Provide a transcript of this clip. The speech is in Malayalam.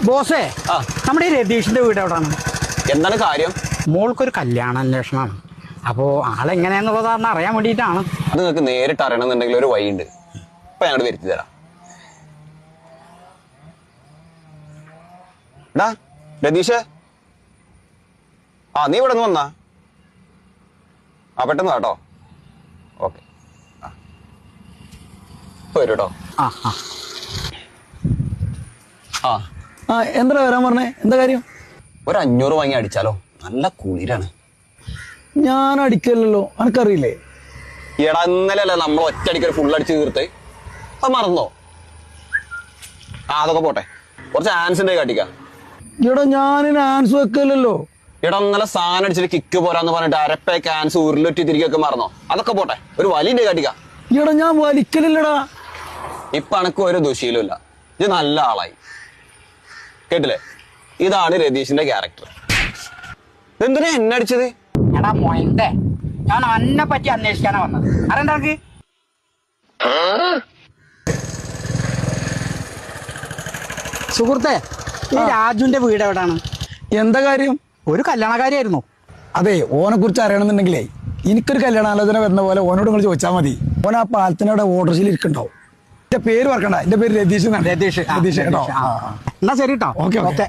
ബോസേ, നമ്മുടെ ഈ രതീഷിന്റെ വീട് എവിടാണ്? എന്താണ് കാര്യം? മോൾക്കൊരു കല്യാണ അന്വേഷണമാണ്. അപ്പോ ആളെങ്ങനെയാന്നുള്ളതാണെന്ന് അറിയാൻ വേണ്ടിയിട്ടാണ്. അത് നിങ്ങൾക്ക് നേരിട്ട് അറിയണമെന്നുണ്ടെങ്കിൽ ഒരു വഴിയുണ്ട്. ഇപ്പൊ ഞങ്ങൾ വരുത്തി തരാം. ഡാ രതീഷ്, നീ ഇവിടെ നിന്ന് വന്നാ? പെട്ടെന്ന് കേട്ടോ. ഓക്കെ, വരൂ കേട്ടോ. എന്താ വരാൻ പറഞ്ഞേ? എന്താ കാര്യം? ഒരു 500 വാങ്ങി അടിച്ചാലോ? നല്ല കുളിരാണ്. ഞാൻ അടിക്കല്ലോ, എനിക്കറിയില്ലേ. എടാ ഇന്നലെ അല്ലേ നമ്മൾ ഒറ്റയടിക്കൽ ഫുൾ അടിച്ച് തീർത്ത്? അത് മറന്നോ? അതൊക്കെ പോട്ടെ, കുറച്ച് ആൻസിന്റെ കാട്ടിക്കാം. എടാ ഞാനിന് ആൻസ് വെക്കല്ലോ. എടാ ഇന്നലെ സാധനം അടിച്ചിട്ട് കിക്ക് പോരാന്ന് പറഞ്ഞിട്ട് അരപ്പേക്ക് ആൻസ് ഉരുളൊറ്റി തിരികെ മറന്നോ? അതൊക്കെ പോട്ടെ, ഒരു വലിന്റെ കാട്ടിക്കാം. എടാ ഞാൻ വലിക്കലില്ലടാ. ഇപ്പൊ എനക്ക് ഒരു ദുശീലമില്ല. ഇത് നല്ല ആളായി, കേട്ടില്ലേ? ഇതാണ് രതീഷിന്റെ ക്യാരക്ടർ. എന്തിനാ എന്നെ അടിച്ചത്? എടാ മൊയന്റെ, ഞാൻ അന്നെ പറ്റി അന്വേഷിക്കാനാ വന്നത്. അറിയണ്ടാക്ക്? സുഹൃത്തെ, ഈ രാജുവിന്റെ വീട് എവിടാണ്? എന്താ കാര്യം? ഒരു കല്യാണക്കാരിയായിരുന്നു. അതെ, ഓനെ കുറിച്ച് അറിയണമെന്നുണ്ടെങ്കിലേ എനിക്കൊരു കല്യാണാലോചന വരുന്ന പോലെ ഓനോട് നിങ്ങൾ ചോദിച്ചാൽ മതി. ഓൻ ആ പാലത്തിനവിടെ ഓട്ടോറിക്ഷയിൽ ഇരിക്കണ്ടാവും. എന്റെ പേര് പറക്കണ്ട, എന്റെ പേര് രതീഷ്. രതീഷ് കേട്ടോ. എന്നാ ശരി കേട്ടോ. ഓക്കെ.